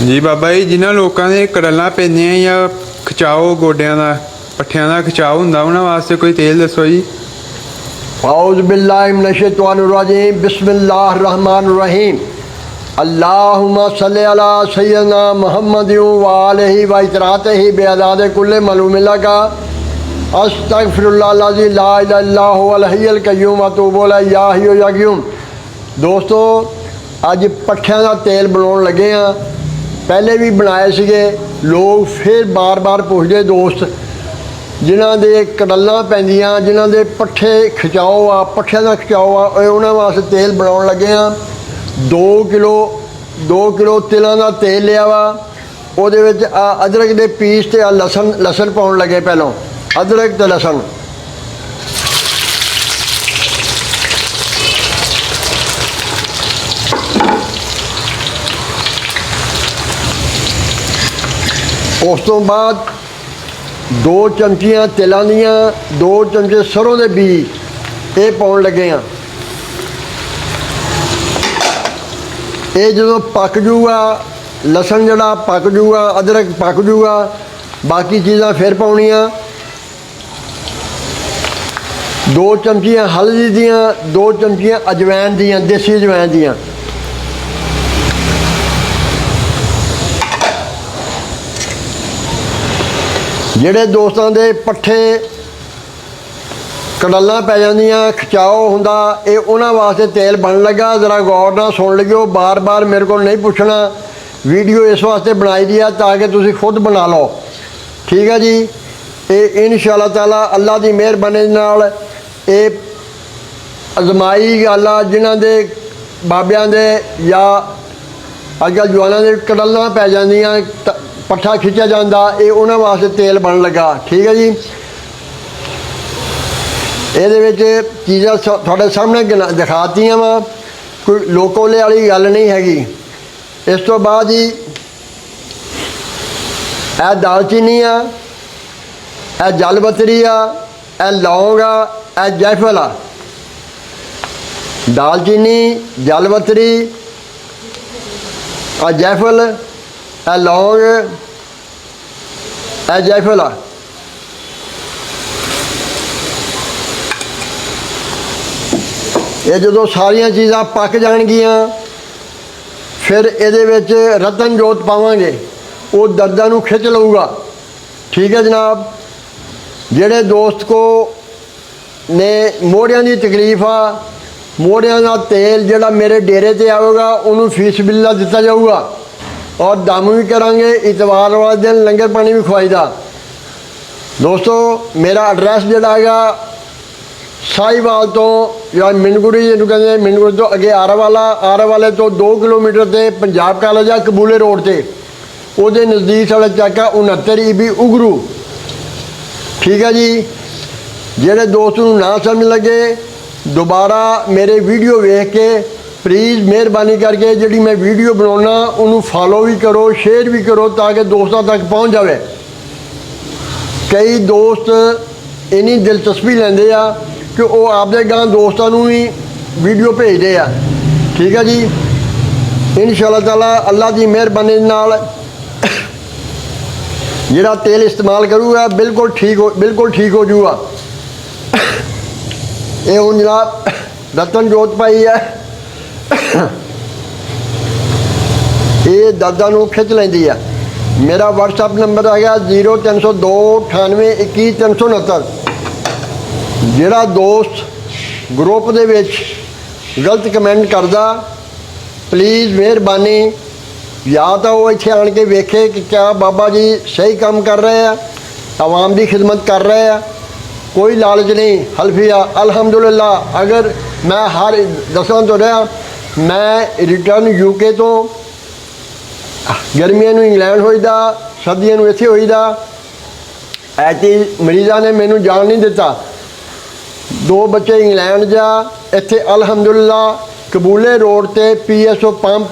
ਜੀ ਬਾਬਾ ਜੀ, ਜਿਨ੍ਹਾਂ ਲੋਕਾਂ ਦੇ ਕੜਲਾਂ ਪੈਂਦੀਆਂ ਜਾਂ ਖਿਚਾਓ ਗੋਡਿਆਂ ਦਾ ਪੱਠਿਆਂ ਦਾ ਖਿਚਾਓ ਹੁੰਦਾ ਉਹਨਾਂ ਵਾਸਤੇ ਕੋਈ ਤੇਲ ਦੱਸੋ ਜੀ। औज़ बिल्लाहि मिनश शैतानिर रजीम बिस्मिल्लाहिर रहमानिर रहीम अल्लाहुम्मा सल्लि अला सय्यिदना मुहम्मदिन व आलिहि व इतरातिहि बिअदाद कुल्लि मलूमिन लका अस्तगफिरुल्लाहल्लज़ी ला इलाहा इल्ला हुवल हय्युल क़य्यूम व अतूबु इलैहि या हय्यु या क़य्यूम। दोस्तों अज पट्ठियां दा तेल बनाउण लगे हाँ। पहले भी बनाए सीगे, लोग फिर बार बार पुछदे दोस्त जिन्हां दे कड़ल्लां पैंदियां, जिन्हां दे पट्ठे खिचाओ आ, पट्ठियां दा खिचाओ आ, उन्हां वास्ते तेल बनाउण लगे हाँ। 2 किलो तिलां दा तेल लिया वा, उहदे विच अदरक दे पीस ते लसन पाउण लगे। पहलों अदरक ते लसन उस तो बाद 2 चमचियाँ तिलों दियाँ, 2 चमचे सरों के बीज ये पाउण लगे हाँ। ये जो पक जूगा, लसन जड़ा पक जूगा, अदरक पक जूगा, बाकी चीज़ां फिर पाउणियां। 2 चमचियाँ हल्दी दियाँ, 2 चमचियाँ अजवैन दियाँ, देसी अजवैन दियाँ। ਜਿਹੜੇ ਦੋਸਤਾਂ ਦੇ ਪੱਠੇ ਕੜੱਲਾਂ ਪੈ ਜਾਂਦੀਆਂ, ਖਿਚਾਓ ਹੁੰਦਾ, ਇਹ ਉਹਨਾਂ ਵਾਸਤੇ ਤੇਲ ਬਣ ਲੱਗਾ। ਜ਼ਰਾ ਗੌਰ ਨਾਲ ਸੁਣ ਲਿਓ, ਬਾਰ-ਬਾਰ ਮੇਰੇ ਕੋਲ ਨਹੀਂ ਪੁੱਛਣਾ। ਵੀਡੀਓ ਇਸ ਵਾਸਤੇ ਬਣਾਈ ਦੀ ਆ ਤਾਂ ਕਿ ਤੁਸੀਂ ਖੁਦ ਬਣਾ ਲਓ, ਠੀਕ ਹੈ ਜੀ। ਇਹ ਇਨਸ਼ਾ ਤਾਲਾ ਅੱਲਾ ਦੀ ਮਿਹਰਬਾਨੀ ਨਾਲ ਇਹ ਅਜ਼ਮਾਈ ਗੱਲ ਆ। ਜਿਨ੍ਹਾਂ ਦੇ ਬਾਬਿਆਂ ਦੇ ਜਾਂ ਅੱਜ ਕੱਲ੍ਹ ਜਵਾਨਾਂ ਦੇ ਕੜੱਲਾਂ ਪੈ ਜਾਂਦੀਆਂ, पट्ठा खिंचा जाता, ये उन्होंने वास्ते तेल बन लगा, ठीक है जी। ये चीज़ा थोड़े सामने दिखातियाँ वा, कोई लोकोले वाली गल नहीं हैगी। इस तो बाद ही यह दालचीनी आ, यह जलपत्री आ, यह लौंग आ, यह जैफल आ। दालचीनी, जलपत्री, आ जैफल, ਇਹ ਲੌਂਗ, ਇਹ ਜੈਫਲ ਆ। ਇਹ ਜਦੋਂ ਸਾਰੀਆਂ ਚੀਜ਼ਾਂ ਪੱਕ ਜਾਣਗੀਆਂ ਫਿਰ ਇਹਦੇ ਵਿੱਚ ਰਤਨ ਜੋਤ ਪਾਵਾਂਗੇ, ਉਹ ਦਰਦਾਂ ਨੂੰ ਖਿੱਚ ਲਊਗਾ, ਠੀਕ ਹੈ ਜਨਾਬ। ਜਿਹੜੇ ਦੋਸਤ ਕੋ ਨੇ ਮੋਢਿਆਂ ਦੀ ਤਕਲੀਫ ਆ, ਮੋਢਿਆਂ ਦਾ ਤੇਲ ਜਿਹੜਾ ਮੇਰੇ ਡੇਰੇ 'ਤੇ ਆਵੇਗਾ ਉਹਨੂੰ ਫੀਸ ਬਿੱਲਾ ਦਿੱਤਾ ਜਾਊਗਾ और दम भी करांगे। इतवार वाले दिन लंगर पानी भी खवाईदा। दोस्तों मेरा एड्रैस जोड़ा है साहिवाल तो या मिंडगुड़ी जिन्होंने कहते हैं, मिंडगुड़ी तो अगे आरा वाले तो 2 किलोमीटर से पंजाब कॉलेज है कबूले रोड से, वो नज़दीक साढ़े चक है 69 EB उगरू, ठीक है जी। जेडे दोस्त नूं ना समझ लगे दोबारा मेरे वीडियो वेख के प्लीज़ मेहरबानी करके जी मैं वीडियो बनाना उन्होंने फॉलो भी करो, शेयर भी करो ताकि दोस्तों तक पहुँच जाए। कई दोस्त इन्नी दिलचस्पी लेंदे आ कि वो आपदे गां दोस्तों भी वीडियो भेजते हैं, ठीक है जी। इंशाअल्लाह ताला अल्लाह की मेहरबानी नाल जिहड़ा तेल इस्तेमाल करूँगा बिल्कुल ठीक हो जूगा। ये हुण जनाब रतन जोत पाई है, ये दर्दां नूं खिच लैंदी है। मेरा WhatsApp नंबर है 0302 98 21 369। जिहड़ा दोस्त ग्रुप दे विच गलत कमेंट करदा प्लीज़ मेहरबानी या तो वो इत्थे आण के वेखे कि क्या बाबा जी सही काम कर रहे हैं, आवाम की खिदमत कर रहे हैं, कोई लालच नहीं। हल्फिया अल्हम्दुलिल्लाह। अगर मैं हर दसां तो रहा, मैं रिटर्न UK तो गर्मियों में इंग्लैंड होईदा, सर्दियों में इत्थे होईदा। ऐसी मरीज़ा ने मैनू जान नहीं दिता। 2 बच्चे इंग्लैंड जा, इत्थे अल्हम्दुलिल्लाह कबूले रोड ते PSO पंप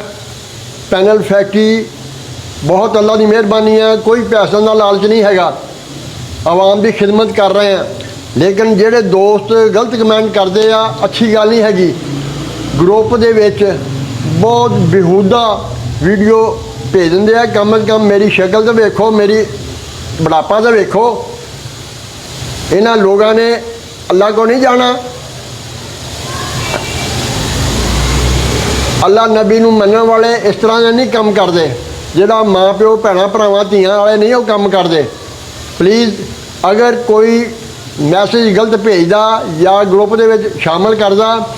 पैनल फैक्ट्री, बहुत अल्लाह की मेहरबानी है। कोई पैसों का लालच नहीं हैगा, आवाम की खिदमत कर रहे हैं। लेकिन जेडे दोस्त गलत कमेंट करते आ अच्छी गल नहीं हैगी। ग्रुप दे विच बहुत बेहूदा वीडियो ਭੇਜ ਦਿੰਦੇ ਆ। ਕਮ ਸੇ ਕਮ ਮੇਰੀ ਸ਼ਕਲ ਤਾਂ ਵੇਖੋ, ਮੇਰੀ ਬੁਢਾਪਾ ਤਾਂ ਵੇਖੋ। ਇਹਨਾਂ ਲੋਕਾਂ ਨੇ ਅੱਲਾ ਕੋ ਨਹੀਂ ਜਾਣਾ। ਅੱਲਾ ਨਬੀ ਨੂੰ ਮੰਨਣ ਵਾਲੇ ਇਸ ਤਰ੍ਹਾਂ ਦੇ ਨਹੀਂ ਕੰਮ ਕਰਦੇ। ਜਿਹੜਾ ਮਾਂ ਪਿਓ ਭੈਣਾਂ ਭਰਾਵਾਂ ਧੀਆਂ ਵਾਲੇ ਨਹੀਂ ਉਹ ਕੰਮ ਕਰਦੇ। ਪਲੀਜ਼ ਅਗਰ ਕੋਈ ਮੈਸੇਜ ਗਲਤ ਭੇਜਦਾ ਜਾਂ ਗਰੁੱਪ ਦੇ ਵਿੱਚ ਸ਼ਾਮਲ ਕਰਦਾ,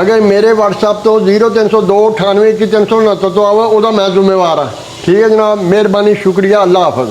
ਅਗਰ ਮੇਰੇ WhatsApp ਤੋਂ 0302 98 369 ਤੋਂ ਆਵੇ, ਉਹਦਾ ਮੈਂ ਜ਼ਿੰਮੇਵਾਰ ਹਾਂ। ਠੀਕ ਹੈ ਜਨਾਬ, ਮਿਹਰਬਾਨੀ, ਸ਼ੁਕਰੀਆ, ਅੱਲਾ ਹਾਫਿਜ਼।